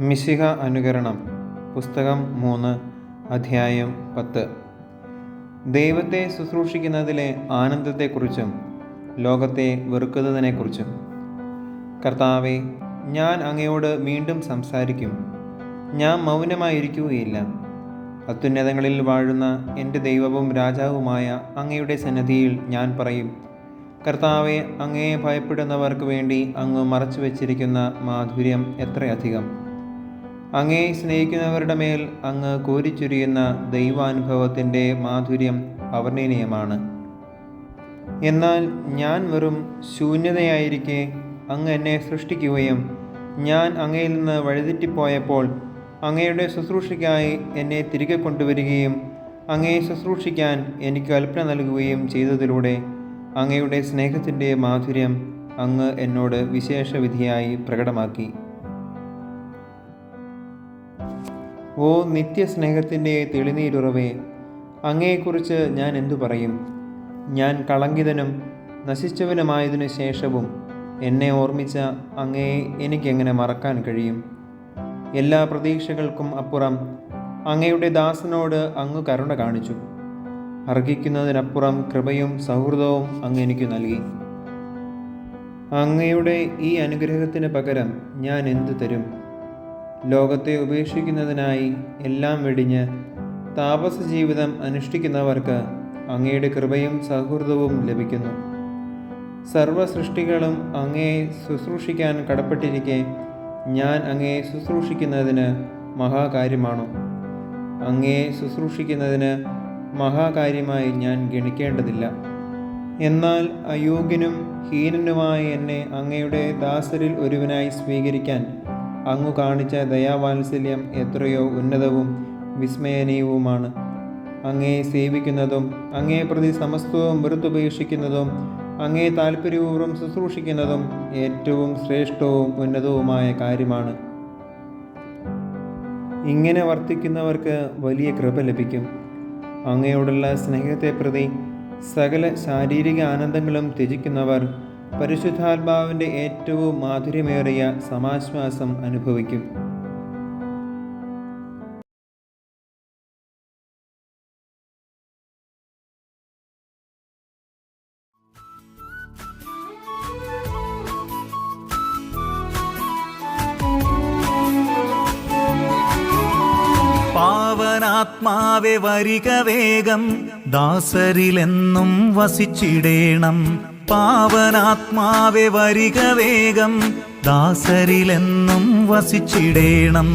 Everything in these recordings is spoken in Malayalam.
മിശിഹ അനുകരണം പുസ്തകം 3 അധ്യായം 10. ദൈവത്തെ ശുശ്രൂഷിക്കുന്നതിലെ ആനന്ദത്തെക്കുറിച്ചും ലോകത്തെ വെറുക്കുന്നതിനെക്കുറിച്ചും. കർത്താവേ, ഞാൻ അങ്ങയോട് വീണ്ടും സംസാരിക്കും, ഞാൻ മൗനമായിരിക്കുകയില്ല. അത്യുന്നതങ്ങളിൽ വാഴുന്ന എൻ്റെ ദൈവവും രാജാവുമായ അങ്ങയുടെ സന്നിധിയിൽ ഞാൻ പറയും, കർത്താവെ, അങ്ങയെ ഭയപ്പെടുന്നവർക്ക് വേണ്ടി അങ്ങ് മറച്ചു വച്ചിരിക്കുന്ന മാധുര്യം എത്രയധികം! അങ്ങയെ സ്നേഹിക്കുന്നവരുടെ മേൽ അങ്ങ് കോരിച്ചൊരിയുന്ന ദൈവാനുഭവത്തിൻ്റെ മാധുര്യം അവർണ്ണനീയമാണ്. എന്നാൽ ഞാൻ വെറും ശൂന്യതയായിരിക്കെ അങ്ങ് എന്നെ സൃഷ്ടിക്കുകയും ഞാൻ അങ്ങയിൽ നിന്ന് വഴിതെറ്റിപ്പോയപ്പോൾ അങ്ങയുടെ ശുശ്രൂഷയ്ക്കായി എന്നെ തിരികെ കൊണ്ടുവരികയും അങ്ങയെ ശുശ്രൂഷിക്കാൻ എനിക്ക് കൽപ്പന നൽകുകയും ചെയ്തതിലൂടെ അങ്ങയുടെ സ്നേഹത്തിൻ്റെ മാധുര്യം അങ്ങ് എന്നോട് വിശേഷവിധിയായി പ്രകടമാക്കി. ഓ നിത്യസ്നേഹത്തിൻ്റെ തെളിനീരുറവേ, അങ്ങയെക്കുറിച്ച് ഞാൻ എന്തു പറയും? ഞാൻ കളങ്കിതനും നശിച്ചവനുമായതിനു ശേഷവും എന്നെ ഓർമ്മിച്ച അങ്ങയെ എനിക്കെങ്ങനെ മറക്കാൻ കഴിയും? എല്ലാ പ്രതീക്ഷകൾക്കും അപ്പുറം അങ്ങയുടെ ദാസനോട് അങ്ങ് കരുണ കാണിച്ചു. അർഹിക്കുന്നതിനപ്പുറം കൃപയും സൗഹൃദവും അങ്ങ് എനിക്ക് നൽകി. അങ്ങയുടെ ഈ അനുഗ്രഹത്തിന് പകരം ഞാൻ എന്തു തരും? ലോകത്തെ ഉപേക്ഷിക്കുന്നതിനായി എല്ലാം വെടിഞ്ഞ് താപസ ജീവിതം അനുഷ്ഠിക്കുന്നവർക്ക് അങ്ങയുടെ കൃപയും സൗഹൃദവും ലഭിക്കുന്നു. സർവ്വസൃഷ്ടികളും അങ്ങയെ ശുശ്രൂഷിക്കാൻ കടപ്പെട്ടിരിക്കെ ഞാൻ അങ്ങയെ ശുശ്രൂഷിക്കുന്നതിന് മഹാകാര്യമാണോ? അങ്ങയെ ശുശ്രൂഷിക്കുന്നതിന് മഹാകാര്യമായി ഞാൻ ഗണിക്കേണ്ടതില്ല. എന്നാൽ അയോഗ്യനും ഹീനനുമായ എന്നെ അങ്ങയുടെ ദാസരിൽ ഒരുവനായി സ്വീകരിക്കാൻ അങ്ങു കാണിച്ച ദയാവാത്സല്യം എത്രയോ ഉന്നതവും വിസ്മയനീയവുമാണ്. അങ്ങയെ സേവിക്കുന്നതും അങ്ങയെ പ്രതി സമസ്തവും വെറുത്തുപേക്ഷിക്കുന്നതും അങ്ങയെ താല്പര്യപൂർവ്വം ശുശ്രൂഷിക്കുന്നതും ഏറ്റവും ശ്രേഷ്ഠവും ഉന്നതവുമായ കാര്യമാണ്. ഇങ്ങനെ വർത്തിക്കുന്നവർക്ക് വലിയ കൃപ ലഭിക്കും. അങ്ങയോടുള്ള സ്നേഹത്തെ പ്രതി സകല ശാരീരിക ആനന്ദങ്ങളും ത്യജിക്കുന്നവർ പരിശുദ്ധാത്മാവിൻ്റെ ഏറ്റവും മാധുര്യമേറിയ സമാശ്വാസം അനുഭവിക്കും. പാവനാത്മാവെ വരിക വേഗം, ദാസരിലെന്നും വസിച്ചിടേണം. പാവനാത്മാവെ വരിക വേഗം, ദാസരിലെന്നും വസിച്ചിടേണം.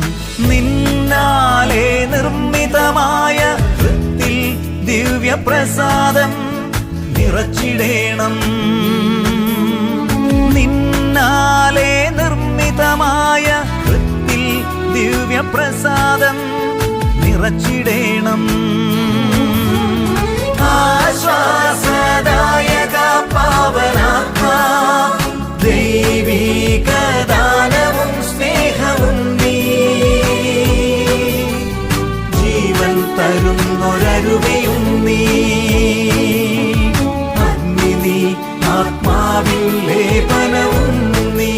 നിന്നാലെ നിർമ്മിതമായ വൃത്തിൽ ദിവ്യപ്രസാദം നിറച്ചിടേണം. നിന്നാലെ നിർമ്മിതമായ വൃത്തിൽ ദിവ്യപ്രസാദം നിറച്ചിടേണം. ആശ്വാസദായക പാവനാത്മാ, ദൈവീക ദാനവും സ്നേഹവും നീ, ജീവൻ തരുന്നൊരരുവിയും നീ, അഗ്നി നീ, ആത്മാവിൽ ലേപനവും നീ.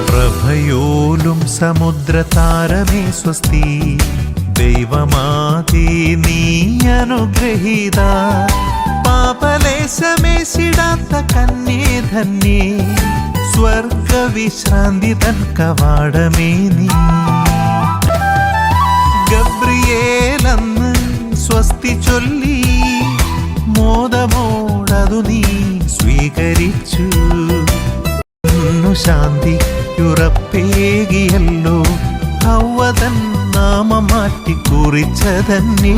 പ്രഭയോലും സമുദ്രതാരമേ സ്വസ്തി, ദൈവമാതീ നീ അനുഗ്രഹീത. പാപലേശമേശിടാത്ത കന്യേ ധന്യേ, സ്വർഗവിശ്രാന്തി തൻ കവാടമേ നീ. ഗബ്രിയേലന്ന് സ്വസ്തി ചൊല്ലി, മോദമോടതു നീ സ്വീകരിച്ചു. ശാന്തിയുറപ്പേകിയല്ലോ ഹവ്വതൻ നാമം മാറ്റി കുറിച്ചതന്നേ.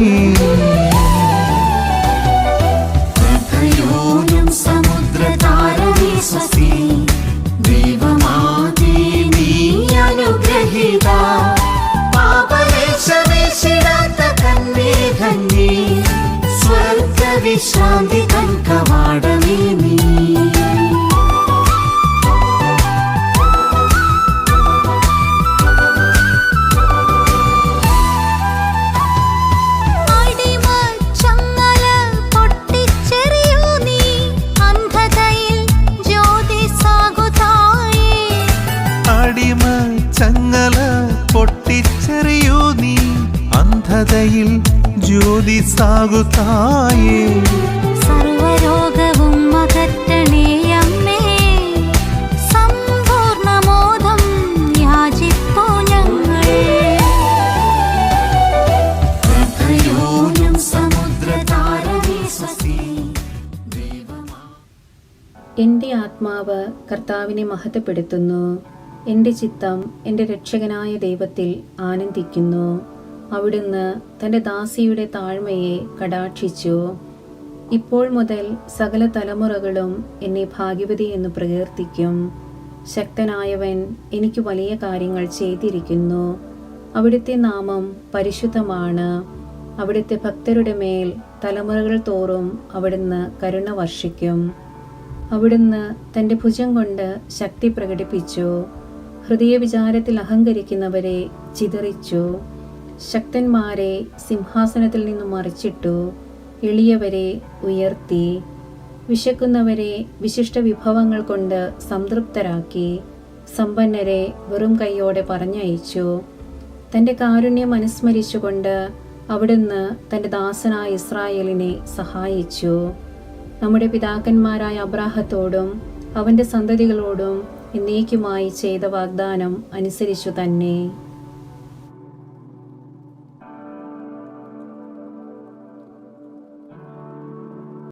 സമുദ്രതാരമേ സ്വസ്തി, ദൈവമാതീ നീ അനുഗ്രഹീത. പാപലേശമേശിടാത്ത കന്യേ ധന്യേ, സ്വർഗവിശ്രാന്തി തൻ കവാടമേ നീ. ചങ്ങല പൊട്ടിച്ചെറിയൂ നീ, അന്ധതയിൽ ജ്യോതിസാകുതായേ. സർവരോഗവും അകറ്റണേ അമ്മേ, സമ്പൂർണ്ണമോദം യാചിപ്പൂ ഞങ്ങൾ. പ്രഭയോനം സമുദ്രതാരമേ സ്വസ്തി. എൻ്റെ ആത്മാവ് കർത്താവിനെ മഹത്വപ്പെടുത്തുന്നു. എൻ്റെ ചിത്തം എൻ്റെ രക്ഷകനായ ദൈവത്തിൽ ആനന്ദിക്കുന്നു. അവിടുന്ന് തൻ്റെ ദാസിയുടെ താഴ്മയെ കടാക്ഷിച്ചു. ഇപ്പോൾ മുതൽ സകല തലമുറകളും എന്നെ ഭാഗ്യവതി എന്ന് പ്രകീർത്തിക്കും. ശക്തനായവൻ എനിക്ക് വലിയ കാര്യങ്ങൾ ചെയ്തിരിക്കുന്നു. അവിടുത്തെ നാമം പരിശുദ്ധമാണ്. അവിടുത്തെ ഭക്തരുടെ മേൽ തലമുറകൾ തോറും അവിടുന്ന് കരുണ വർഷിക്കും. അവിടുന്ന് തൻ്റെ ഭുജം കൊണ്ട് ശക്തി പ്രകടിപ്പിച്ചു. ഹൃദയവിചാരത്തിൽ അഹങ്കരിക്കുന്നവരെ ചിതറിച്ചു. ശക്തന്മാരെ സിംഹാസനത്തിൽ നിന്നും മറിച്ചിട്ടു. എളിയവരെ ഉയർത്തി. വിശക്കുന്നവരെ വിശിഷ്ട വിഭവങ്ങൾ കൊണ്ട് സംതൃപ്തരാക്കി. സമ്പന്നരെ വെറും കൈയോടെ പറഞ്ഞയച്ചു. തൻ്റെ കാരുണ്യം അനുസ്മരിച്ചുകൊണ്ട് അവിടുന്ന് തൻ്റെ ദാസനായ ഇസ്രായേലിനെ സഹായിച്ചു. നമ്മുടെ പിതാക്കന്മാരായ അബ്രാഹത്തോടും അവൻ്റെ സന്തതികളോടും എന്നേക്കുമായി ചെയ്ത വാഗ്ദാനം അനുസരിച്ചു തന്നെ.